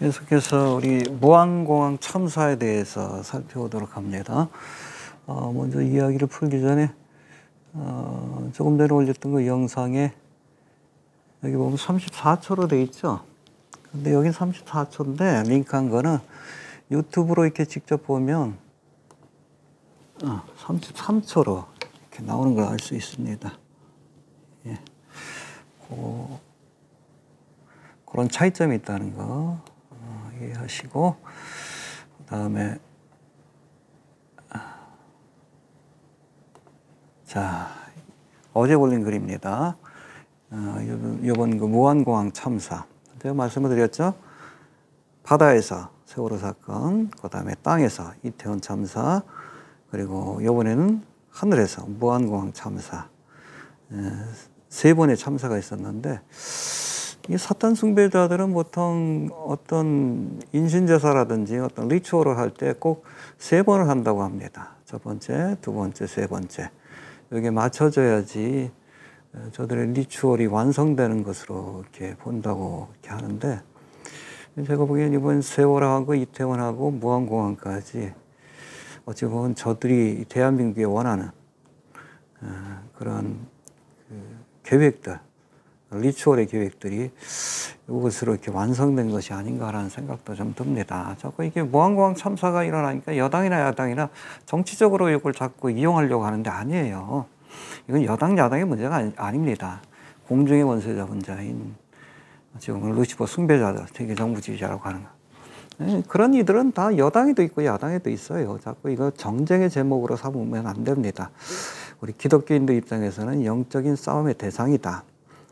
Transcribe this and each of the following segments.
계속해서 우리 무한공항 참사에 대해서 살펴보도록 합니다. 먼저 이야기를 풀기 전에 조금 전에 올렸던 그 영상에 여기 보면 34초로 돼 있죠. 근데 여긴 34초인데 링크한 거는 유튜브로 이렇게 직접 보면 33초로 이렇게 나오는 걸 알 수 있습니다. 예. 그런 차이점이 있다는 거 이해하시고, 그 다음에 자, 어제 올린 글입니다. 이번 그 무한공항 참사. 제가 말씀을 드렸죠. 바다에서 세월호 사건, 그 다음에 땅에서 이태원 참사, 그리고 이번에는 하늘에서 무한공항 참사. 세 번의 참사가 있었는데, 이 사탄 숭배자들은 보통 어떤 인신제사라든지 어떤 리추얼을 할 때 꼭 세 번을 한다고 합니다. 첫 번째, 두 번째, 세 번째. 여기에 맞춰져야지 저들의 리추얼이 완성되는 것으로 이렇게 본다고 이렇게 하는데, 제가 보기엔 이번 세월호하고 이태원하고 무한공항까지 어찌 보면 저들이 대한민국에 원하는 그런 계획들, 리추얼의 계획들이 이것으로 이렇게 완성된 것이 아닌가라는 생각도 좀 듭니다. 자꾸 이게 무한공항 참사가 일어나니까 여당이나 야당이나 정치적으로 이걸 자꾸 이용하려고 하는데 아니에요. 이건 여당, 야당의 문제가 아닙니다. 공중의 원수자 분자인 지금 루시퍼 숭배자들, 세계 정부주의자라고 하는 거. 그런 이들은 다 여당에도 있고 야당에도 있어요. 자꾸 이거 정쟁의 제목으로 삼으면 안 됩니다. 우리 기독교인들 입장에서는 영적인 싸움의 대상이다.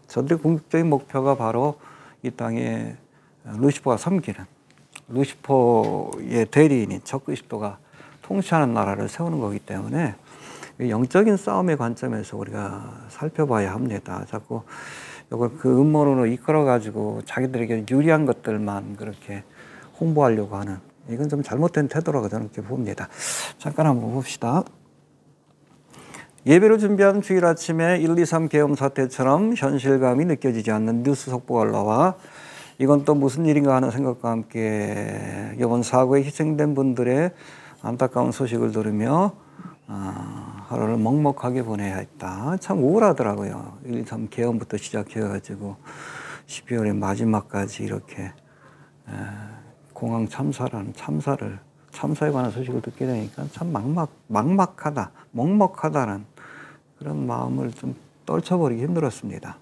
저들의 궁극적인 목표가 바로 이 땅에 루시퍼가 섬기는, 루시퍼의 대리인인 적그리스도가 통치하는 나라를 세우는 거기 때문에 영적인 싸움의 관점에서 우리가 살펴봐야 합니다. 자꾸 이걸 그 음모론으로 이끌어가지고 자기들에게 유리한 것들만 그렇게 홍보하려고 하는, 이건 좀 잘못된 태도라고 저는 이렇게 봅니다. 잠깐 한번 봅시다. 예배를 준비하는 주일 아침에 123 계엄 사태처럼 현실감이 느껴지지 않는 뉴스 속보가 올라와 이건 또 무슨 일인가 하는 생각과 함께 이번 사고에 희생된 분들의 안타까운 소식을 들으며 하루를 먹먹하게 보내야 했다. 참 우울하더라고요. 123 계엄부터 시작해가지고 12월의 마지막까지 이렇게 공항 참사라는 참사에 관한 소식을 듣게 되니까 참 막막하다, 먹먹하다는 그런 마음을 좀 떨쳐버리기 힘들었습니다.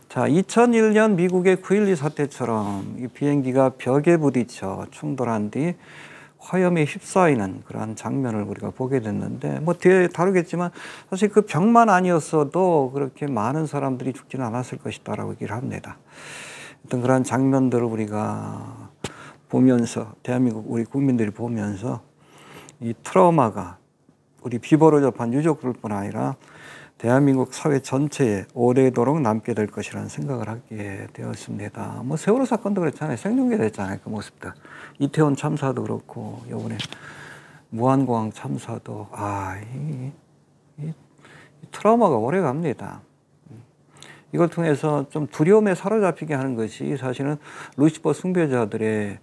자, 2001년 미국의 9.12 사태처럼 이 비행기가 벽에 부딪혀 충돌한 뒤 화염에 휩싸이는 그러한 장면을 우리가 보게 됐는데, 뭐 뒤에 다루겠지만 사실 그 벽만 아니었어도 그렇게 많은 사람들이 죽지는 않았을 것이다라고 얘기를 합니다. 어떤 그러한 장면들을 우리가 보면서, 대한민국 우리 국민들이 보면서 이 트라우마가 우리 비보를 접한 유족들뿐 아니라 대한민국 사회 전체에 오래도록 남게 될 것이라는 생각을 하게 되었습니다. 뭐 세월호 사건도 그렇잖아요. 생중계됐잖아요. 그 모습들. 이태원 참사도 그렇고 이번에 무한공항 참사도 이 트라우마가 오래 갑니다. 이걸 통해서 좀 두려움에 사로잡히게 하는 것이 사실은 루시퍼 숭배자들의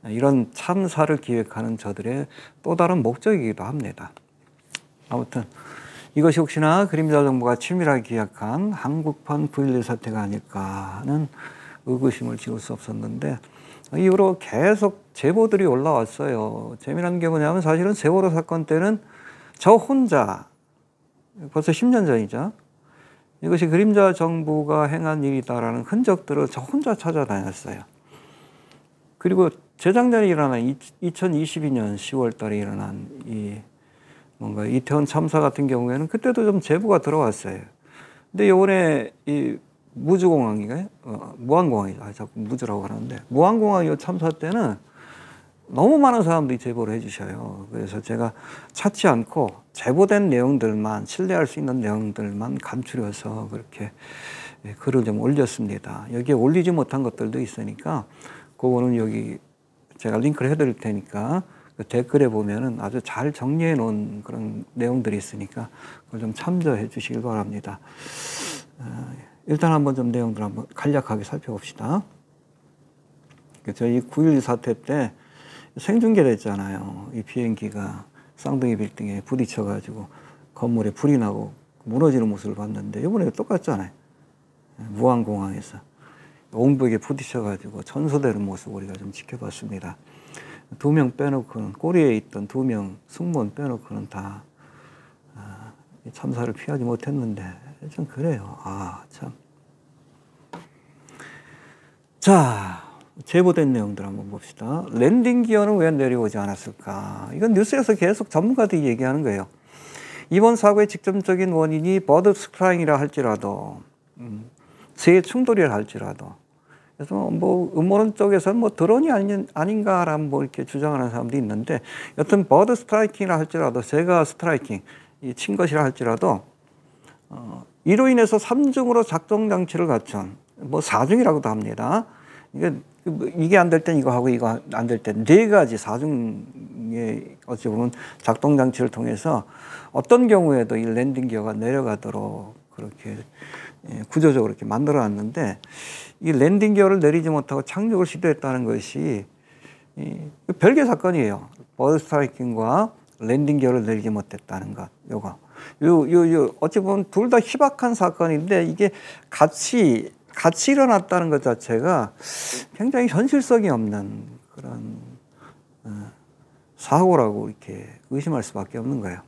이런 참사를 기획하는 저들의 또 다른 목적이기도 합니다. 아무튼 이것이 혹시나 그림자 정부가 치밀하게 기획한 한국판 9.11 사태가 아닐까 하는 의구심을 지울 수 없었는데, 이후로 계속 제보들이 올라왔어요. 재미난 게 뭐냐면 사실은 세월호 사건 때는 저 혼자, 벌써 10년 전이죠. 이것이 그림자 정부가 행한 일이다라는 흔적들을 저 혼자 찾아다녔어요. 그리고 재작년에 일어난 2022년 10월 달에 일어난 뭔가 이태원 참사 같은 경우에는 그때도 좀 제보가 들어왔어요. 근데 이번에 이 무주공항인가요? 무한공항이죠. 자꾸 무주라고 하는데 무한공항 이 참사 때는 너무 많은 사람들이 제보를 해주셔요. 그래서 제가 찾지 않고 제보된 내용들만, 신뢰할 수 있는 내용들만 감추려서 그렇게 글을 좀 올렸습니다. 여기에 올리지 못한 것들도 있으니까 그거는 여기 제가 링크를 해드릴 테니까 그 댓글에 보면은 아주 잘 정리해 놓은 그런 내용들이 있으니까 그걸 좀 참조해 주시길 바랍니다. 일단 한번 좀 내용들 한번 간략하게 살펴봅시다. 저희 9.12 사태 때 생중계됐잖아요. 이 비행기가 쌍둥이 빌딩에 부딪혀가지고 건물에 불이 나고 무너지는 모습을 봤는데 이번에 똑같잖아요. 무안공항에서 옹벽에 부딪혀가지고 전소되는 모습 우리가 좀 지켜봤습니다. 2명 빼놓고는 꼬리에 있던 2명 승무원 빼놓고는 다 참사를 피하지 못했는데 좀 그래요. 참. 자, 제보된 내용들 한번 봅시다. 랜딩 기어는 왜 내려오지 않았을까? 이건 뉴스에서 계속 전문가들이 얘기하는 거예요. 이번 사고의 직접적인 원인이 버드 스트라이크라 할지라도 재 충돌이라 할지라도 그래서 뭐 음모론 쪽에서는 뭐 드론이 아닌가라는 뭐 이렇게 주장하는 사람도 있는데 여튼 버드 스트라이킹이라 할지라도 제가 스트라이킹 친 것이라 할지라도 이로 인해서 3중으로 작동 장치를 갖춘 뭐 4중이라고도 합니다. 이게 안 될 땐 이거 하고 이거 안 될 땐 4가지 4중의 어찌 보면 작동 장치를 통해서 어떤 경우에도 이 랜딩 기어가 내려가도록 그렇게 구조적으로 이렇게 만들어 놨는데 이 랜딩 기어를 내리지 못하고 착륙을 시도했다는 것이 별개 사건이에요. 버드 스트라이킹과 랜딩 기어를 내리지 못했다는 것. 요거 어찌 보면 둘 다 희박한 사건인데 이게 같이 일어났다는 것 자체가 굉장히 현실성이 없는 그런 사고라고 이렇게 의심할 수밖에 없는 거예요.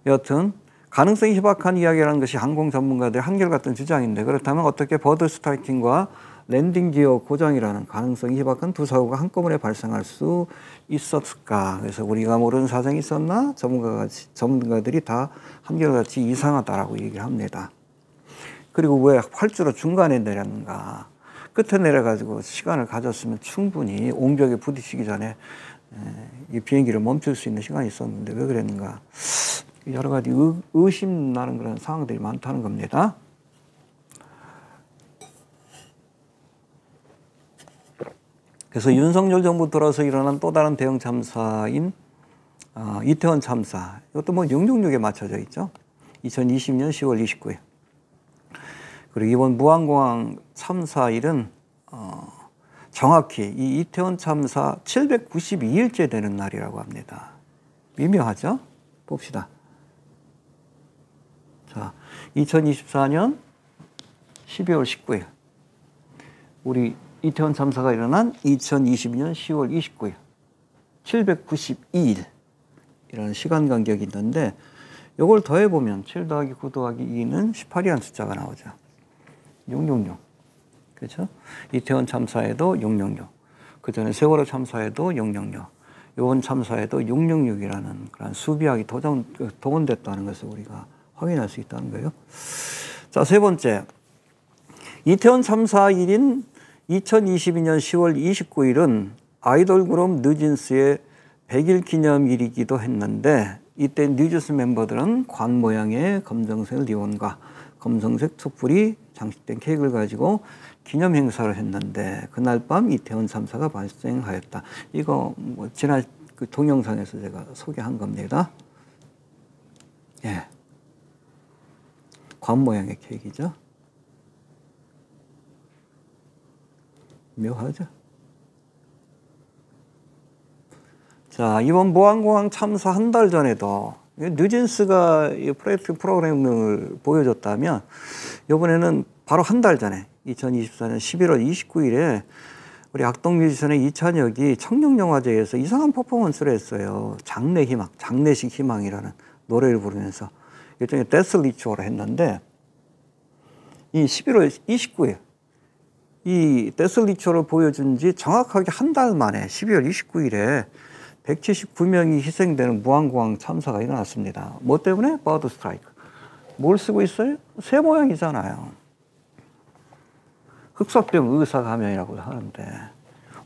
여하튼 가능성이 희박한 이야기라는 것이 항공 전문가들의 한결같은 주장인데 그렇다면 어떻게 버드 스트라이킹과 랜딩 기어 고장이라는 가능성이 희박한 두 사고가 한꺼번에 발생할 수 있었을까? 그래서 우리가 모르는 사정이 있었나? 전문가들이 다 한결같이 이상하다라고 얘기를 합니다. 그리고 왜 활주로 중간에 내렸는가? 끝에 내려가지고 시간을 가졌으면 충분히 옹벽에 부딪히기 전에 이 비행기를 멈출 수 있는 시간이 있었는데 왜 그랬는가? 여러 가지 의심 나는 그런 상황들이 많다는 겁니다. 그래서 윤석열 정부 들어서 일어난 또 다른 대형 참사인 이태원 참사. 이것도 뭐 666에 맞춰져 있죠. 2020년 10월 29일. 그리고 이번 무안공항 참사일은 정확히 이 이태원 참사 792일째 되는 날이라고 합니다. 미묘하죠? 봅시다. 자, 2024년 12월 19일. 우리 이태원 참사가 일어난 2022년 10월 29일. 792일이라는 시간 간격이 있는데 이걸 더해보면 7 더하기 9 더하기 2는 18이라는 숫자가 나오죠. 666. 그렇죠? 이태원 참사에도 666. 그 전에 세월호 참사에도 666. 이번 참사에도 666이라는 그런 수비학이 동원됐다는 것을 우리가 확인할 수 있다는 거예요. 자, 세 번째. 이태원 참사일인 2022년 10월 29일은 아이돌 그룹 뉴진스의 100일 기념일이기도 했는데 이때 뉴진스 멤버들은 관 모양의 검정색 리본과 검정색 촛불이 장식된 케이크를 가지고 기념 행사를 했는데 그날 밤 이태원 참사가 발생하였다. 이거 뭐 지난 그 동영상에서 제가 소개한 겁니다. 예, 관 모양의 케이크죠. 묘하죠. 자, 이번 무안공항 참사 한 달 전에도 뉴진스가 이 프로그램을 보여줬다면 이번에는 바로 한 달 전에 2024년 11월 29일에 우리 악동 뮤지션의 이찬혁이 청룡영화제에서 이상한 퍼포먼스를 했어요. 장례식 희망이라는 노래를 부르면서 일종의 데스 리추얼을 했는데 이 11월 29일 이 데스 리추얼을 보여준 지 정확하게 한 달 만에 12월 29일에 179명이 희생되는 무안공항 참사가 일어났습니다. 뭐 때문에? 버드 스트라이크. 뭘 쓰고 있어요? 새 모양이잖아요. 흑사병 의사 가면이라고 하는데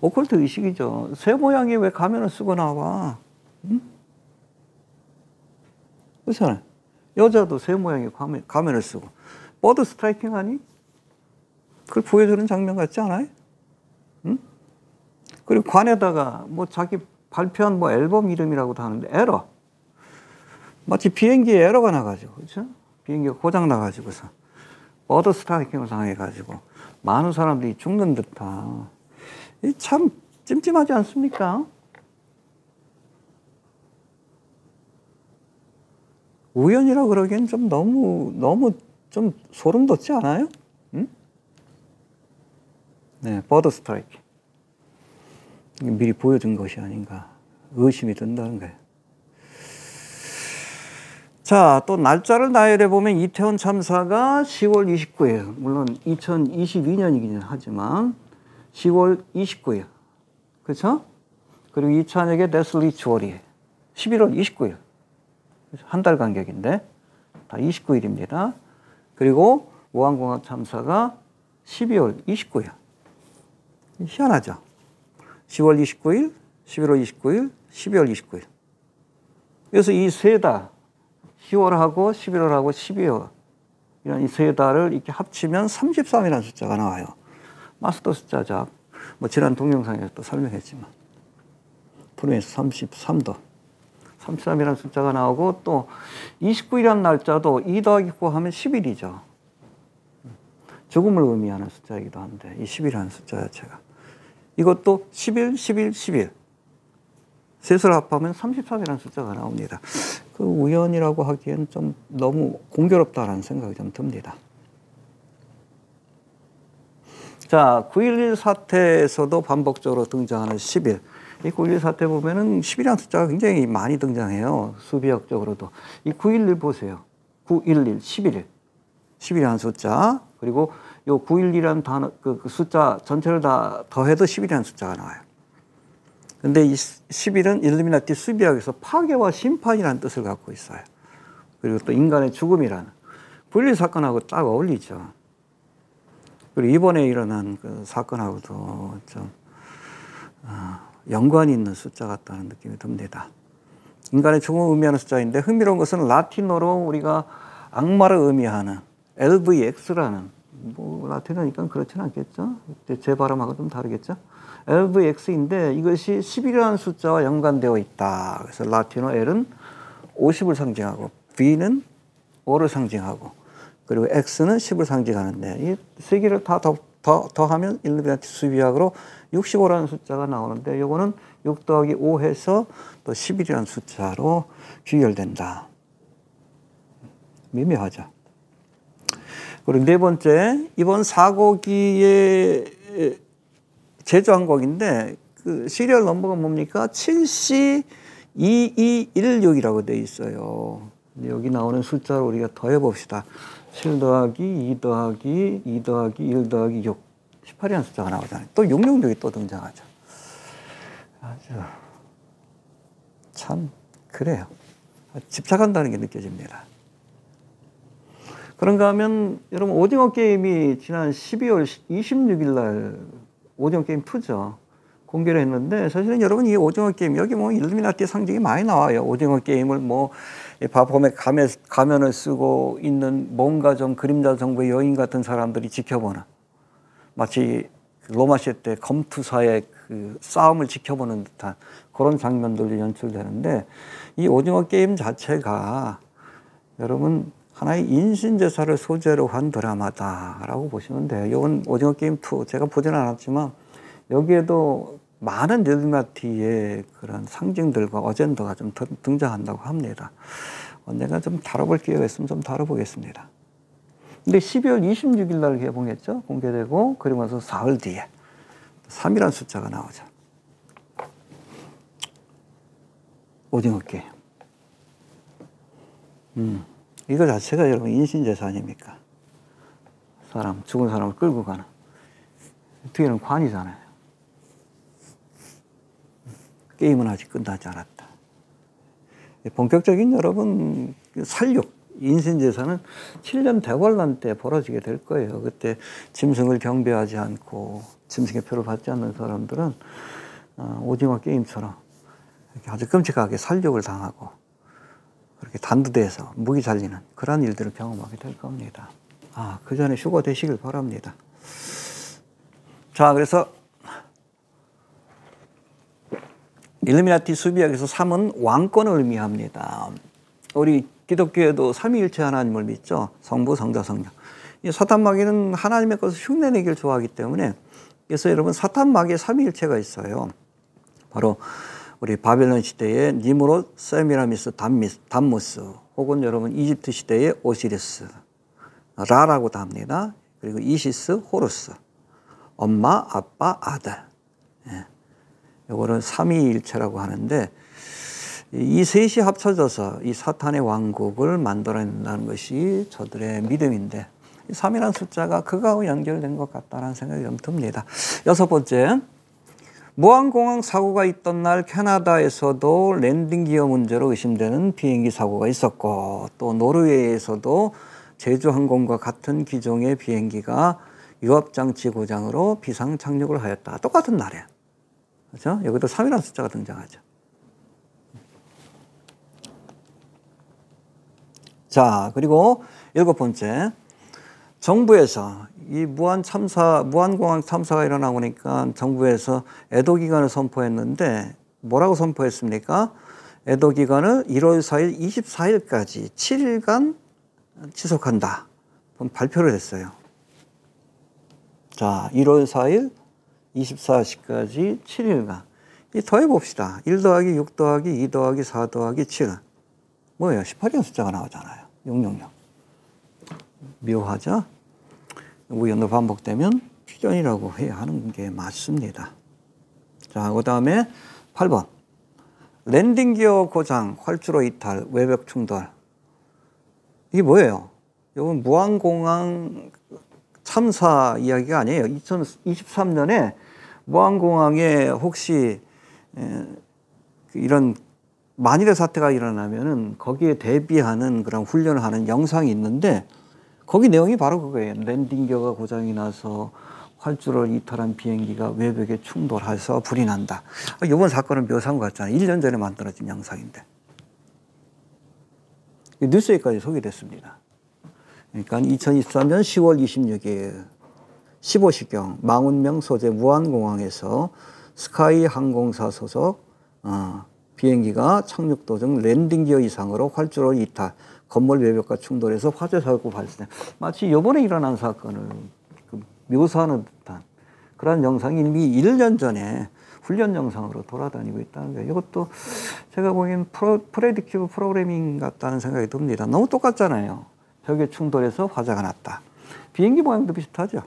오컬트 의식이죠. 새 모양이 왜 가면을 쓰고 나와? 응? 그렇잖아요. 여자도 새 모양의 가면을 쓰고 버드 스트라이킹 하니? 그걸 보여주는 장면 같지 않아요? 응? 그리고 관에다가 뭐 자기 발표한 뭐 앨범 이름이라고도 하는데 에러. 마치 비행기에 에러가 나가지고, 그렇죠? 비행기가 고장 나가지고서 버드 스트라이킹을 당해가지고 많은 사람들이 죽는 듯한. 참 찜찜하지 않습니까? 우연이라고 그러기엔 좀 너무 좀 소름 돋지 않아요? 응? 네, 버드 스트라이크. 미리 보여준 것이 아닌가 의심이 든다는 거예요. 자, 또 날짜를 나열해 보면 이태원 참사가 10월 29일, 물론 2022년이긴 하지만 10월 29일, 그렇죠? 그리고 이찬혁의 데스 리추얼이 11월 29일, 한 달 간격인데 다 29일입니다. 그리고 우한공항 참사가 12월 29일. 희한하죠? 10월 29일, 11월 29일, 12월 29일. 그래서 이 세 달, 10월하고 11월하고 12월, 이런 이 세 달을 이렇게 합치면 33이라는 숫자가 나와요. 마스터 숫자죠. 뭐 지난 동영상에서 또 설명했지만. 프로에서 33도. 33이라는 숫자가 나오고 또 29일이라는 날짜도 2 더하기 9 하면 10일이죠. 죽음을 의미하는 숫자이기도 한데 이 10이라는 숫자 자체가. 이것도 11, 11, 11. 셋을 합하면 33이라는 숫자가 나옵니다. 그 우연이라고 하기엔 좀 너무 공교롭다라는 생각이 좀 듭니다. 자, 9.11 사태에서도 반복적으로 등장하는 10일. 이 9.11 사태 보면은 10이라는 숫자가 굉장히 많이 등장해요. 수비학적으로도. 이 9.11 보세요. 9.11, 11일. 10이라는 숫자. 그리고 요 9.11이라는 단어, 그 숫자 전체를 다 더해도 10이라는 숫자가 나와요. 근데 이 10일은 일루미나티 수비학에서 파괴와 심판이라는 뜻을 갖고 있어요. 그리고 또 인간의 죽음이라는. 9.11 사건하고 딱 어울리죠. 그리고 이번에 일어난 그 사건하고도 좀, 연관이 있는 숫자 같다는 느낌이 듭니다. 인간의 죽음을 의미하는 숫자인데 흥미로운 것은 라틴어로 우리가 악마를 의미하는 LVX라는, 뭐 라틴어니까 그렇지는 않겠죠? 제 발음하고 좀 다르겠죠? LVX인데 이것이 10이라는 숫자와 연관되어 있다. 그래서 라틴어 L은 50을 상징하고 V는 5를 상징하고 그리고 X는 10을 상징하는데 이 세 개를 다 더하면 일루미나티 수비학으로 65라는 숫자가 나오는데 이거는 6 더하기 5 해서 또 11이라는 숫자로 귀결된다. 미묘하죠. 그리고 네 번째, 이번 사고기에 제조항공인데 그 시리얼 넘버가 뭡니까? 7C2216이라고 되어 있어요. 여기 나오는 숫자를 우리가 더해 봅시다. 7 더하기 2 더하기 2 더하기 1 더하기 6. 18이라는 숫자가 나오잖아요. 또 666이 또 등장하죠. 아주 참 그래요. 집착한다는 게 느껴집니다. 그런가 하면 여러분 오징어 게임이 지난 12월 26일 날 오징어 게임 2죠. 공개를 했는데 사실은 여러분 이 오징어 게임 여기 뭐 일루미나티 상징이 많이 나와요. 오징어 게임을 뭐 바포에 가면을 쓰고 있는 뭔가 좀 그림자 정부의 여인 같은 사람들이 지켜보는 마치 로마 시대 때 검투사의 그 싸움을 지켜보는 듯한 그런 장면들이 연출되는데 이 오징어 게임 자체가 여러분 하나의 인신제사를 소재로 한 드라마다라고 보시면 돼요. 이건 오징어 게임 2 제가 보지는 않았지만 여기에도 많은 일루미나티의 그런 상징들과 어젠더가 좀 등장한다고 합니다. 언젠가 좀 다뤄볼 기회가 있으면 좀 다뤄보겠습니다. 근데 12월 26일 날 개봉했죠. 공개되고 그리고 나서 사흘 뒤에 3이라는 숫자가 나오죠. 오징어 게임. 이거 자체가 여러분 인신제사 아닙니까? 사람, 죽은 사람을 끌고 가는. 뒤에는 관이잖아요. 게임은 아직 끝나지 않았다. 본격적인 여러분 살육, 인신제사는 7년 대관란 때 벌어지게 될 거예요. 그때 짐승을 경배하지 않고 짐승의 표를 받지 않는 사람들은 오징어 게임처럼 이렇게 아주 끔찍하게 살육을 당하고 그렇게 단두대에서 무기 잘리는 그런 일들을 경험하게 될 겁니다. 그 전에 휴가 되시길 바랍니다. 자, 그래서 일루미나티 수비학에서 3은 왕권을 의미합니다. 우리 기독교에도 삼위일체 하나님을 믿죠. 성부, 성자, 성령. 이 사탄 마귀는 하나님의 것을 흉내내기를 좋아하기 때문에, 그래서 여러분 사탄 마귀의 삼위일체가 있어요. 바로 우리 바벨론 시대의 니므롯, 세미라미스, 담무스, 혹은 여러분 이집트 시대의 오시리스, 라라고도 합니다. 그리고 이시스, 호루스, 엄마, 아빠, 아들. 예. 요거는 삼위일체라고 하는데, 이 셋이 합쳐져서 이 사탄의 왕국을 만들어낸다는 것이 저들의 믿음인데, 이 3이라는 숫자가 그거하고 연결된 것 같다는 생각이 좀 듭니다. 6번째, 무한공항 사고가 있던 날 캐나다에서도 랜딩 기어 문제로 의심되는 비행기 사고가 있었고, 또 노르웨이에서도 제주항공과 같은 기종의 비행기가 유압장치 고장으로 비상 착륙을 하였다. 똑같은 날에. 그렇죠? 여기도 3이라는 숫자가 등장하죠. 자, 그리고 7번째. 정부에서 이 무한공항 참사가 일어나고 나니까 정부에서 애도기간을 선포했는데, 뭐라고 선포했습니까? 애도기간을 1월 4일, 24일까지 7일간 지속한다. 발표를 했어요. 자, 1월 4일, 24시까지 7일간. 이 더해봅시다. 1 더하기 6 더하기 2 더하기 4 더하기 7. 뭐예요? 18이라는 숫자가 나오잖아요. 666. 묘하죠? 우연도 반복되면 필연이라고 해야 하는 게 맞습니다. 자, 그 다음에 8번. 랜딩 기어 고장, 활주로 이탈, 외벽 충돌. 이게 뭐예요? 이건 무한공항 참사 이야기가 아니에요. 2023년에 무한공항에 혹시 이런 만일의 사태가 일어나면은 거기에 대비하는 그런 훈련을 하는 영상이 있는데, 거기 내용이 바로 그거예요. 랜딩 기어가 고장이 나서 활주로를 이탈한 비행기가 외벽에 충돌해서 불이 난다. 이번 사건은 묘사한 것 같잖아요. 1년 전에 만들어진 영상인데. 뉴스에까지 소개됐습니다. 그러니까 2023년 10월 26일 15시경 망운명 소재 무한공항에서 스카이 항공사 소속 비행기가 착륙 도중 랜딩 기어 이상으로 활주로 이탈, 건물 외벽과 충돌해서 화재 사고 발생. 마치 이번에 일어난 사건을 묘사하는 듯한 그런 영상이 이미 1년 전에 훈련 영상으로 돌아다니고 있다는 거예요. 이것도 제가 보기엔 프레딕티브 프로그래밍 같다는 생각이 듭니다. 너무 똑같잖아요. 벽에 충돌해서 화재가 났다. 비행기 모양도 비슷하죠.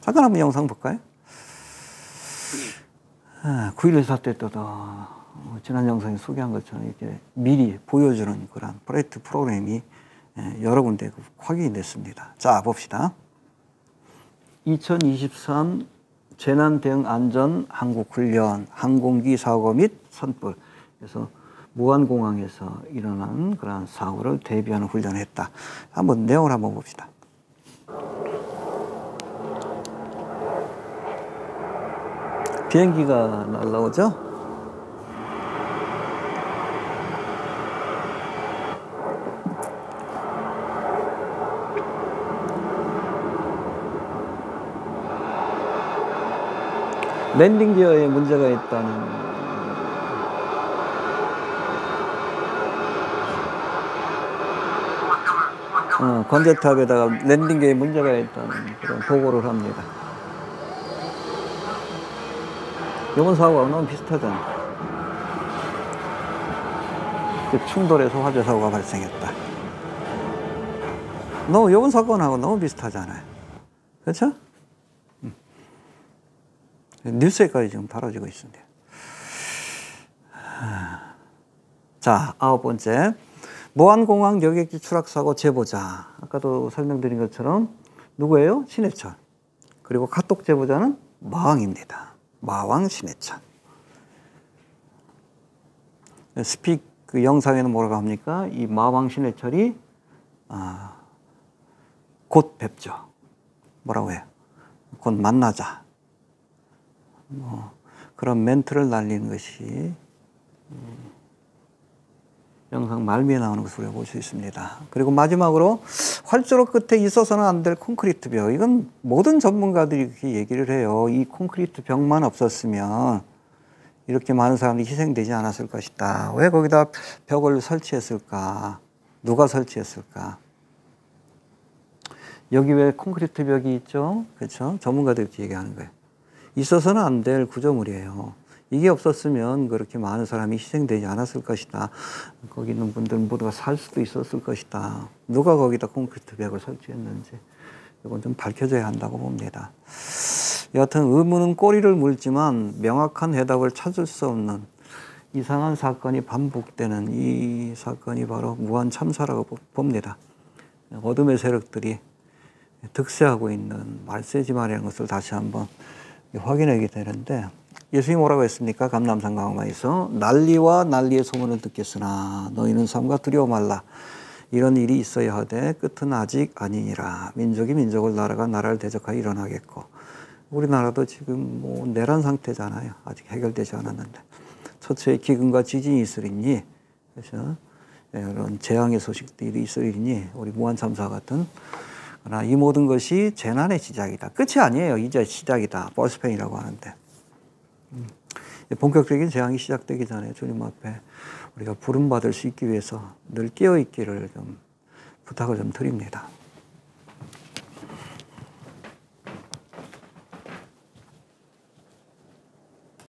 잠깐 한번 영상 볼까요? 9.11 사태 때도 지난 영상에 소개한 것처럼 이렇게 미리 보여주는 그런 프레딕티브 프로그램이 여러 군데 확인이 됐습니다. 자, 봅시다. 2023 재난대응 안전 한국훈련, 항공기 사고 및 산불. 그래서 무한공항에서 일어난 그런 사고를 대비하는 훈련을 했다. 한번 내용을 한번 봅시다. 비행기가 날라오죠? 랜딩 기어에 문제가 있다는 관제탑에다가 랜딩 기어에 문제가 있다는 그런 보고를 합니다. 이번 사고가 너무 비슷하잖아요. 충돌해서 화재 사고가 발생했다. 이번 사건하고 너무 비슷하잖아요. 그렇죠? 뉴스에까지 지금 다뤄지고 있습니다. 자, 9번째. 무한공항 여객기 추락사고 제보자. 아까도 설명드린 것처럼 누구예요? 신해철. 그리고 카톡 제보자는 마왕입니다. 마왕 신해철. 그 영상에는 뭐라고 합니까? 이 마왕 신해철이 곧 뵙죠. 뭐라고 해요? 곧 만나자. 그런 멘트를 날리는 것이 영상 말미에 나오는 것으로 볼 수 있습니다. 그리고 마지막으로 활주로 끝에 있어서는 안 될 콘크리트 벽. 이건 모든 전문가들이 그렇게 얘기를 해요. 이 콘크리트 벽만 없었으면 이렇게 많은 사람들이 희생되지 않았을 것이다. 왜 거기다 벽을 설치했을까? 누가 설치했을까? 여기 왜 콘크리트 벽이 있죠? 그렇죠? 전문가들이 얘기하는 거예요. 있어서는 안 될 구조물이에요. 이게 없었으면 그렇게 많은 사람이 희생되지 않았을 것이다. 거기 있는 분들 모두가 살 수도 있었을 것이다. 누가 거기다 콘크리트 벽을 설치했는지 이건 좀 밝혀져야 한다고 봅니다. 여하튼 의문은 꼬리를 물지만 명확한 해답을 찾을 수 없는 이상한 사건이 반복되는 이 사건이 바로 무한 참사라고 봅니다. 어둠의 세력들이 득세하고 있는 말세지말이라는 것을 다시 한번 확인하게 되는데, 예수님이 뭐라고 했습니까? 감람산 강화에서 난리와 난리의 소문을 듣겠으나 너희는 삼가 두려워 말라. 이런 일이 있어야 하되 끝은 아직 아니니라. 민족이 민족을, 나라가 나라를 대적하여 일어나겠고, 우리나라도 지금 뭐 내란 상태잖아요. 아직 해결되지 않았는데 처처에 기근과 지진이 있으리니, 그래서 이런 재앙의 소식들이 있으리니 우리 무한참사 같은, 그러나 이 모든 것이 재난의 시작이다. 끝이 아니에요. 이제 시작이다. 벌스페인이라고 하는데, 본격적인 재앙이 시작되기 전에 주님 앞에 우리가 부름받을 수 있기 위해서 늘 깨어있기를 좀 부탁을 좀 드립니다.